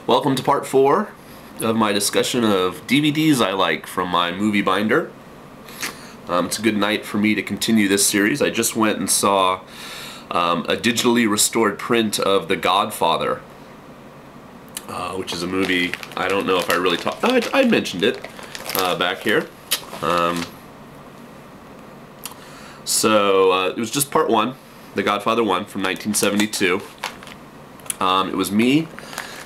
Welcome to part 4 of my discussion of DVDs I like from my movie binder. It's a good night for me to continue this series. I just went and saw a digitally restored print of The Godfather, which is a movie, I don't know if I really talked, I mentioned it back here. It was just part 1, The Godfather 1 from 1972. It was me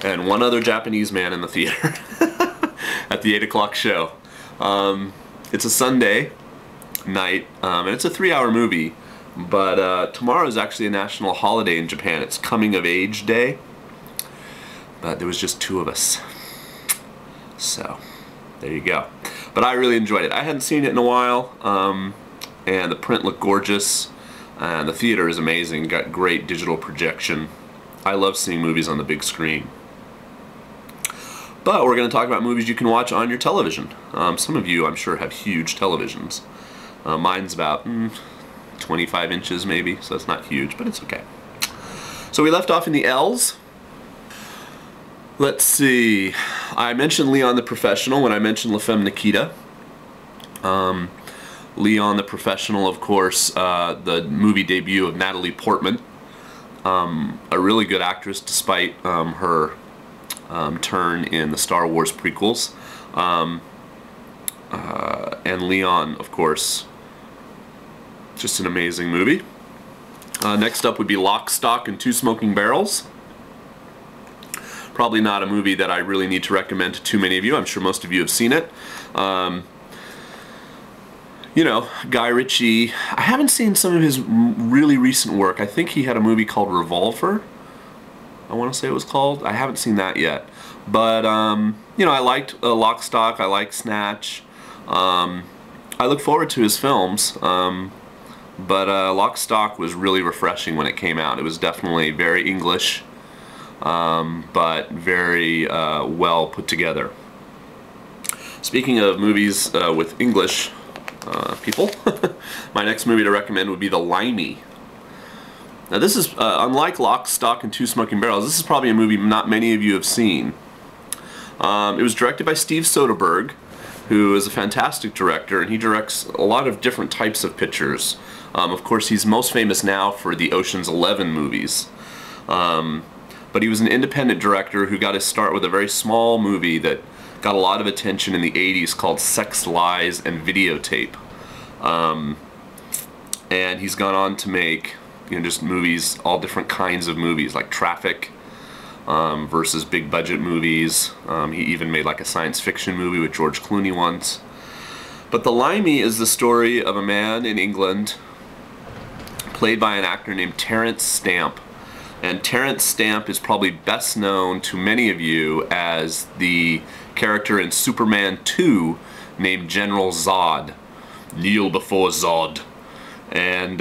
and one other Japanese man in the theater at the 8 o'clock show. It's a Sunday night, and it's a 3-hour movie, but tomorrow is actually a national holiday in Japan. It's Coming of Age Day, but there was just 2 of us. So, there you go. But I really enjoyed it. I hadn't seen it in a while, and the print looked gorgeous, and the theater is amazing. Got great digital projection. I love seeing movies on the big screen. But we're going to talk about movies you can watch on your television. Some of you, I'm sure, have huge televisions. Mine's about 25 inches maybe, so it's not huge, but it's okay. So we left off in the L's. Let's see. I mentioned Leon the Professional when I mentioned La Femme Nikita. Leon the Professional, of course, the movie debut of Natalie Portman. A really good actress despite her turn in the Star Wars prequels. And Leon, of course, just an amazing movie. Next up would be Lock, Stock, and Two Smoking Barrels. Probably not a movie that I really need to recommend to too many of you. I'm sure most of you have seen it. You know, Guy Ritchie. I haven't seen some of his really recent work. I think he had a movie called Revolver, I want to say it was called. I haven't seen that yet. But, you know, I liked Lock, Stock, I liked Snatch. I look forward to his films. But Lock, Stock was really refreshing when it came out. It was definitely very English, but very well put together. Speaking of movies with English people, my next movie to recommend would be The Limey. Now this is, unlike Lock, Stock, and Two Smoking Barrels, this is probably a movie not many of you have seen. It was directed by Steve Soderbergh, who is a fantastic director, and he directs a lot of different types of pictures. Of course, he's most famous now for the Ocean's 11 movies. But he was an independent director who got his start with a very small movie that got a lot of attention in the 80s called Sex, Lies, and Videotape. And he's gone on to make, you know, just movies, all different kinds of movies, like Traffic versus big budget movies. He even made like a science fiction movie with George Clooney once. But The Limey is the story of a man in England played by an actor named Terence Stamp. And Terence Stamp is probably best known to many of you as the character in Superman 2 named General Zod. Kneel before Zod. And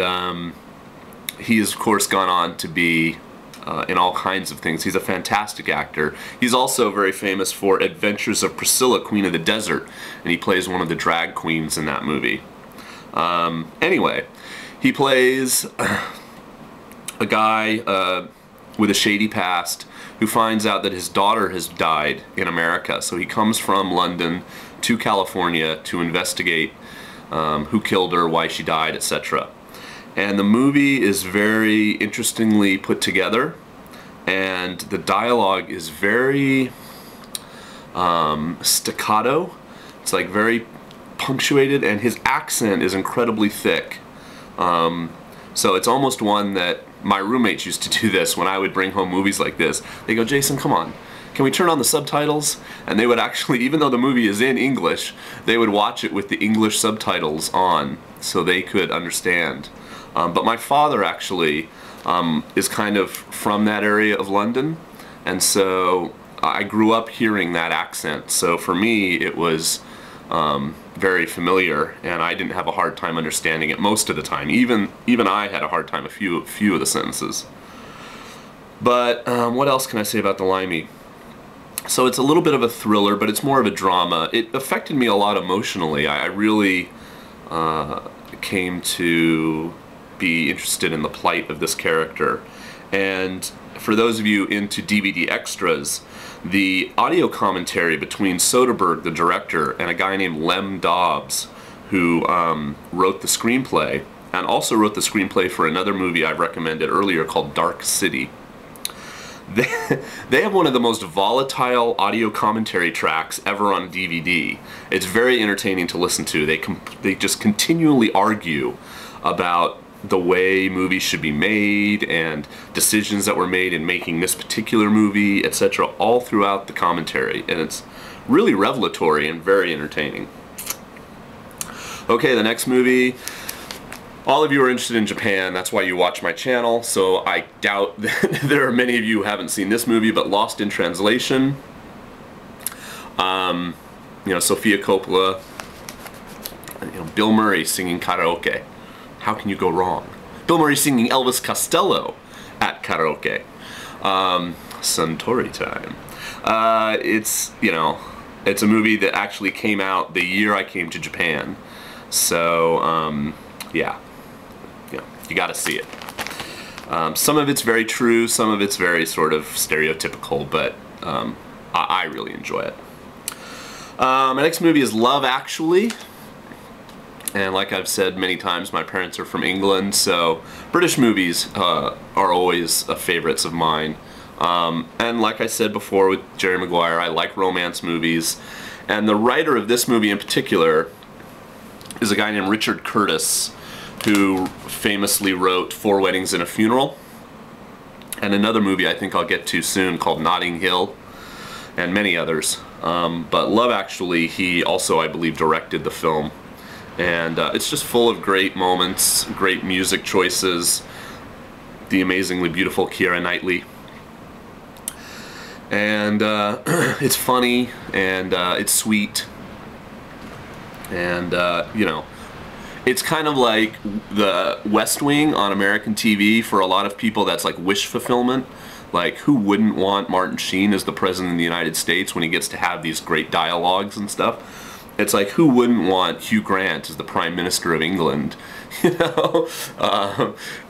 he has, of course, gone on to be in all kinds of things. He's a fantastic actor. He's also very famous for Adventures of Priscilla, Queen of the Desert, and he plays one of the drag queens in that movie. Anyway, he plays a guy with a shady past who finds out that his daughter has died in America. So he comes from London to California to investigate who killed her, why she died, etc. And the movie is very interestingly put together, and the dialogue is very staccato. It's like very punctuated, and his accent is incredibly thick. So it's almost one that my roommates used to do this when I would bring home movies like this. They go, "Jason, come on, can we turn on the subtitles?" And they would actually, even though the movie is in English, they would watch it with the English subtitles on so they could understand. But my father actually is kind of from that area of London, and so I grew up hearing that accent. So for me, it was very familiar, and I didn't have a hard time understanding it most of the time. Even I had a hard time a few of the sentences. But what else can I say about The Limey? So it's a little bit of a thriller, but it's more of a drama. It affected me a lot emotionally. I really came to be interested in the plight of this character. And for those of you into DVD extras, the audio commentary between Soderbergh, the director, and a guy named Lem Dobbs, who wrote the screenplay, and also wrote the screenplay for another movie I've recommended earlier called Dark City. They have one of the most volatile audio commentary tracks ever on DVD. It's very entertaining to listen to. They just continually argue about the way movies should be made and decisions that were made in making this particular movie, etc., all throughout the commentary, and it's really revelatory and very entertaining. Okay, the next movie. All of you are interested in Japan, that's why you watch my channel, so I doubt that there are many of you who haven't seen this movie, but Lost in Translation. You know, Sofia Coppola, you know, Bill Murray singing karaoke. How can you go wrong? Bill Murray singing Elvis Costello at karaoke. Suntory time. It's, you know, it's a movie that actually came out the year I came to Japan. So, yeah. You gotta see it. Some of it's very true, some of it's very sort of stereotypical, but I really enjoy it. My next movie is Love Actually. And like I've said many times, my parents are from England, so British movies are always favorites of mine. And like I said before with Jerry Maguire, I like romance movies. And the writer of this movie in particular is a guy named Richard Curtis, who famously wrote 4 Weddings and a Funeral, and another movie I think I'll get to soon called Notting Hill, and many others. But Love Actually, he also, I believe, directed the film. And it's just full of great moments, great music choices, the amazingly beautiful Keira Knightley. And it's funny, and it's sweet, and you know, it's kind of like the West Wing on American TV. For a lot of people, that's like wish fulfillment. Like, who wouldn't want Martin Sheen as the President of the United States when he gets to have these great dialogues and stuff? It's like, who wouldn't want Hugh Grant as the Prime Minister of England? You know,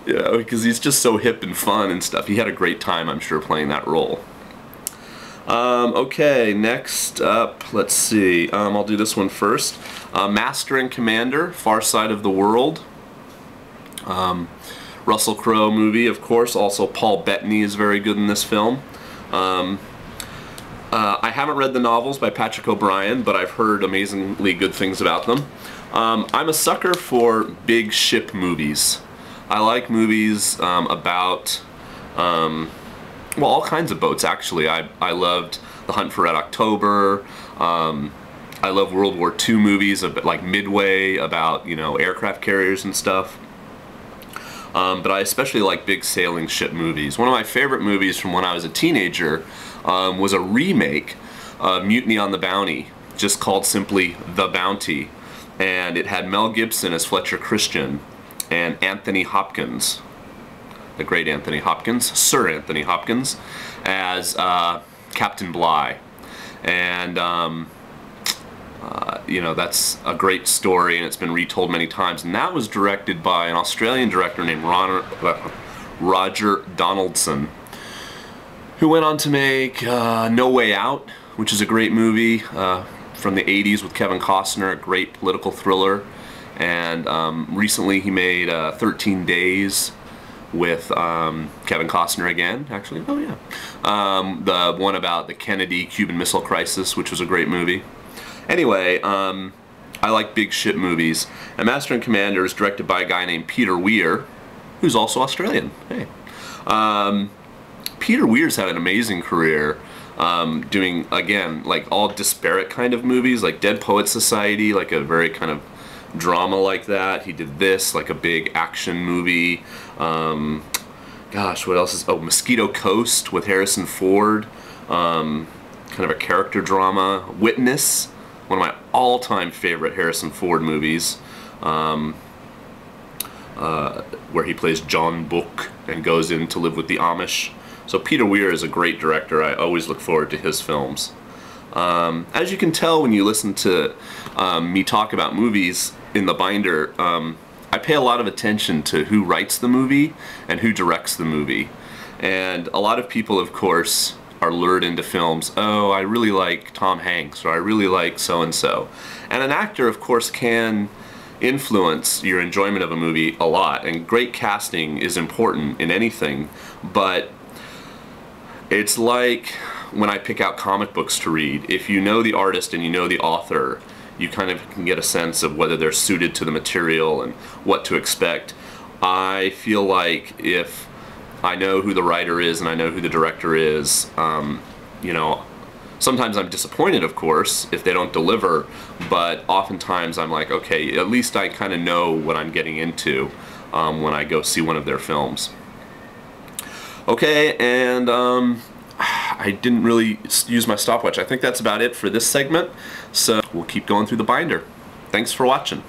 because he's just so hip and fun and stuff. He had a great time, I'm sure, playing that role. Okay, next up, let's see, I'll do this one first. Master and Commander, Far Side of the World. Russell Crowe movie, of course. Also, Paul Bettany is very good in this film. I haven't read the novels by Patrick O'Brian, but I've heard amazingly good things about them. I'm a sucker for big ship movies. I like movies about well, all kinds of boats, actually. I loved The Hunt for Red October. I love World War II movies, like Midway, about, you know, aircraft carriers and stuff. But I especially like big sailing ship movies. One of my favorite movies from when I was a teenager was a remake of Mutiny on the Bounty, just called simply The Bounty. And it had Mel Gibson as Fletcher Christian and Anthony Hopkins, the great Anthony Hopkins, Sir Anthony Hopkins, as Captain Bligh. And you know, that's a great story, and it's been retold many times. And that was directed by an Australian director named Roger Donaldson, who went on to make No Way Out, which is a great movie from the 80s with Kevin Costner, a great political thriller. And recently he made 13 Days with Kevin Costner again, actually. Oh yeah. The one about the Kennedy-Cuban Missile Crisis, which was a great movie. Anyway, I like big ship movies. And Master and Commander is directed by a guy named Peter Weir, who's also Australian. Hey. Peter Weir's had an amazing career doing, again, like all disparate kind of movies, like Dead Poets Society, like a very kind of drama like that. He did this, like a big action movie. Gosh, what else is... Oh, Mosquito Coast with Harrison Ford. Kind of a character drama. Witness, one of my all-time favorite Harrison Ford movies, where he plays John Book and goes in to live with the Amish. So Peter Weir is a great director. I always look forward to his films. As you can tell when you listen to me talk about movies in the binder, I pay a lot of attention to who writes the movie and who directs the movie. And a lot of people, of course, are lured into films. Oh, I really like Tom Hanks, or I really like so-and-so. And an actor, of course, can influence your enjoyment of a movie a lot, and great casting is important in anything, but it's like when I pick out comic books to read. If you know the artist and you know the author, you kind of can get a sense of whether they're suited to the material and what to expect. I feel like if I know who the writer is and I know who the director is, you know, sometimes I'm disappointed, of course, if they don't deliver, but oftentimes I'm like, okay, at least I kind of know what I'm getting into when I go see one of their films. Okay, and I didn't really use my stopwatch. I think that's about it for this segment, so we'll keep going through the binder. Thanks for watching.